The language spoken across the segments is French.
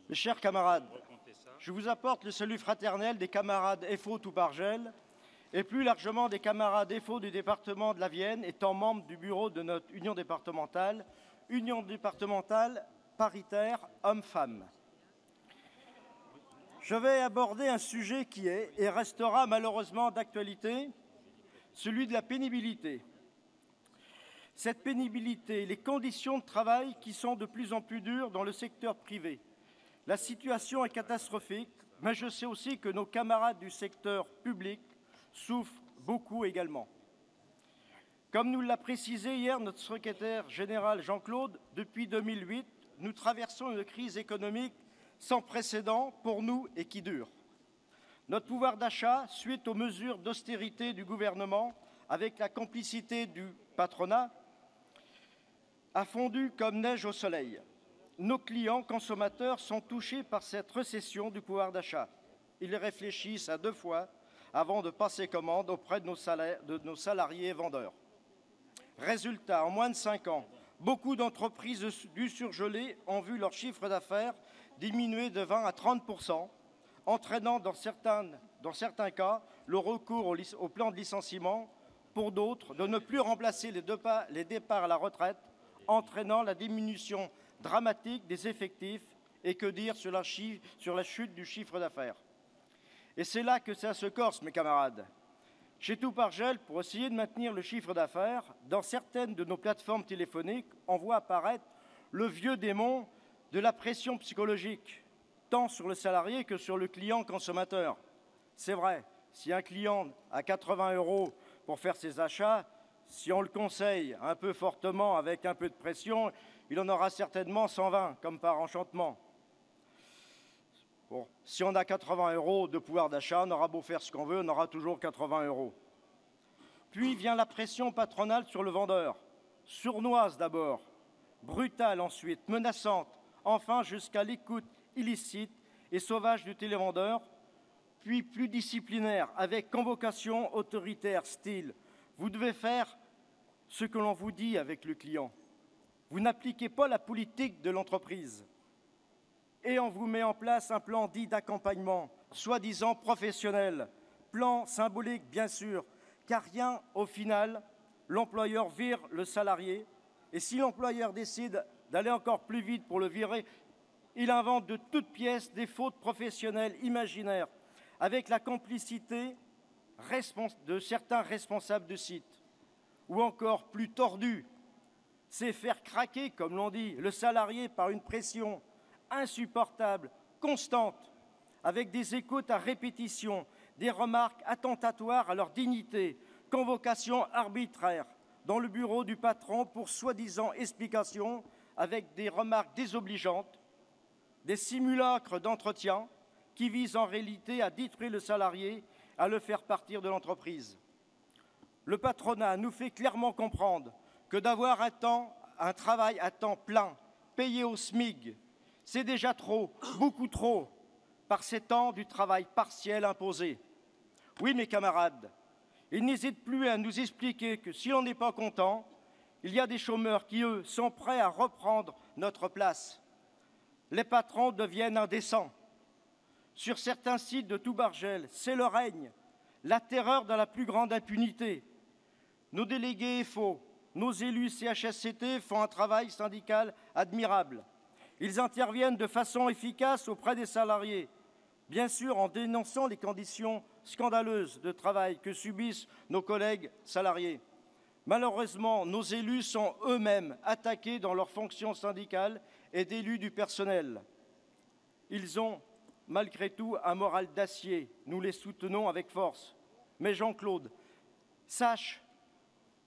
Mes chers camarades, je vous apporte le salut fraternel des camarades FO Toubargel et plus largement des camarades FO du département de la Vienne, étant membre du bureau de notre union départementale paritaire hommes-femmes. Je vais aborder un sujet qui est et restera malheureusement d'actualité, celui de la pénibilité. Cette pénibilité, les conditions de travail qui sont de plus en plus dures dans le secteur privé. La situation est catastrophique, mais je sais aussi que nos camarades du secteur public souffrent beaucoup également. Comme nous l'a précisé hier notre secrétaire général Jean-Claude, depuis 2008, nous traversons une crise économique sans précédent pour nous et qui dure. Notre pouvoir d'achat, suite aux mesures d'austérité du gouvernement, avec la complicité du patronat, a fondu comme neige au soleil. Nos clients consommateurs sont touchés par cette récession du pouvoir d'achat. Ils réfléchissent à deux fois avant de passer commande auprès de nos salariés et vendeurs. Résultat, en moins de 5 ans, beaucoup d'entreprises du surgelé ont vu leur chiffre d'affaires diminuer de 20 à 30%, entraînant dans certains cas le recours au plan de licenciement, pour d'autres de ne plus remplacer les départs à la retraite, entraînant la diminution dramatique des effectifs et que dire sur la chute du chiffre d'affaires. Et c'est là que ça se corse, mes camarades. Chez Toubargel, pour essayer de maintenir le chiffre d'affaires, dans certaines de nos plateformes téléphoniques, on voit apparaître le vieux démon de la pression psychologique, tant sur le salarié que sur le client consommateur. C'est vrai, si un client a 80 € pour faire ses achats, si on le conseille un peu fortement avec un peu de pression, il en aura certainement 120, comme par enchantement. Bon, si on a 80 € de pouvoir d'achat, on aura beau faire ce qu'on veut, on aura toujours 80 €. Puis vient la pression patronale sur le vendeur, sournoise d'abord, brutale ensuite, menaçante, enfin jusqu'à l'écoute illicite et sauvage du télévendeur, puis plus disciplinaire, avec convocation autoritaire, style « vous devez faire ce que l'on vous dit avec le client ». Vous n'appliquez pas la politique de l'entreprise. Et on vous met en place un plan dit d'accompagnement, soi-disant professionnel, plan symbolique bien sûr, car rien au final, l'employeur vire le salarié, et si l'employeur décide d'aller encore plus vite pour le virer, il invente de toutes pièces des fautes professionnelles imaginaires, avec la complicité de certains responsables de site, ou encore plus tordu, c'est faire craquer, comme l'on dit, le salarié par une pression insupportable, constante, avec des écoutes à répétition, des remarques attentatoires à leur dignité, convocation arbitraire dans le bureau du patron pour soi-disant explications, avec des remarques désobligeantes, des simulacres d'entretien qui visent en réalité à détruire le salarié, à le faire partir de l'entreprise. Le patronat nous fait clairement comprendre que d'avoir un travail à temps plein, payé au SMIC, c'est déjà trop, beaucoup trop, par ces temps du travail partiel imposé. Oui, mes camarades, ils n'hésitent plus à nous expliquer que si l'on n'est pas content, il y a des chômeurs qui, eux, sont prêts à reprendre notre place. Les patrons deviennent indécents. Sur certains sites de Toubargel, c'est le règne, la terreur de la plus grande impunité. Nos délégués FO, nos élus CHSCT font un travail syndical admirable. Ils interviennent de façon efficace auprès des salariés, bien sûr en dénonçant les conditions scandaleuses de travail que subissent nos collègues salariés. Malheureusement, nos élus sont eux-mêmes attaqués dans leurs fonctions syndicales et d'élus du personnel. Ils ont, malgré tout, un moral d'acier. Nous les soutenons avec force. Mais Jean-Claude, sache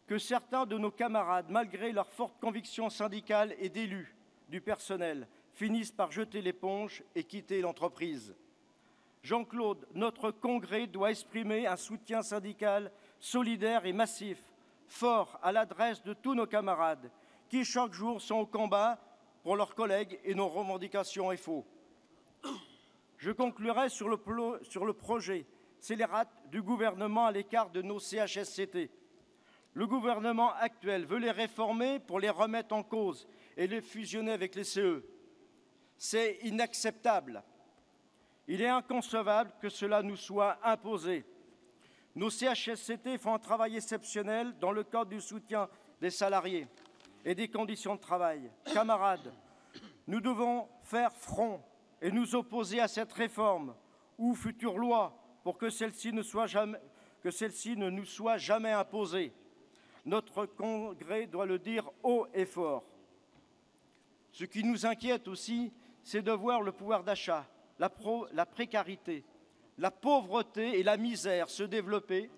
que certains de nos camarades, malgré leur forte conviction syndicale et d'élus du personnel, finissent par jeter l'éponge et quitter l'entreprise. Jean-Claude, notre congrès doit exprimer un soutien syndical solidaire et massif, fort à l'adresse de tous nos camarades qui, chaque jour, sont au combat pour leurs collègues et nos revendications FO. Je conclurai sur le projet scélérate du gouvernement à l'écart de nos CHSCT. Le gouvernement actuel veut les réformer pour les remettre en cause et les fusionner avec les CE. C'est inacceptable. Il est inconcevable que cela nous soit imposé. Nos CHSCT font un travail exceptionnel dans le cadre du soutien des salariés et des conditions de travail. Camarades, nous devons faire front et nous opposer à cette réforme ou future loi pour que celle-ci ne nous soit jamais imposée. Notre Congrès doit le dire haut et fort. Ce qui nous inquiète aussi, c'est de voir le pouvoir d'achat, la précarité, la pauvreté et la misère se développer,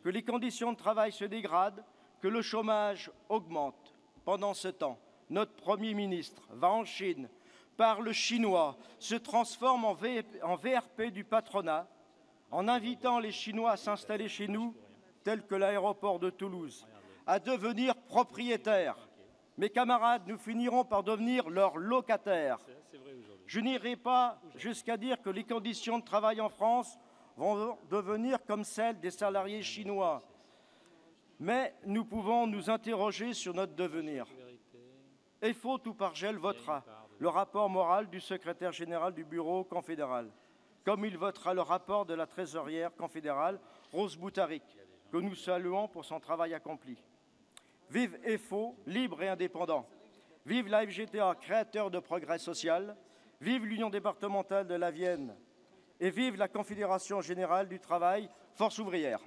que les conditions de travail se dégradent, que le chômage augmente. Pendant ce temps, notre Premier ministre va en Chine, parle chinois, se transforme en VRP du patronat, en invitant les Chinois à s'installer chez nous, tel que l'aéroport de Toulouse, à devenir propriétaires. Mes camarades, nous finirons par devenir leurs locataires. Je n'irai pas jusqu'à dire que les conditions de travail en France vont devenir comme celles des salariés chinois. Mais nous pouvons nous interroger sur notre devenir. EFO Toupargel votera le rapport moral du secrétaire général du bureau confédéral, comme il votera le rapport de la trésorière confédérale, Rose Boutaric, que nous saluons pour son travail accompli. Vive EFO, libre et indépendant. Vive la FGTA, créateur de progrès social. Vive l'Union départementale de la Vienne. Et vive la Confédération générale du travail, force ouvrière.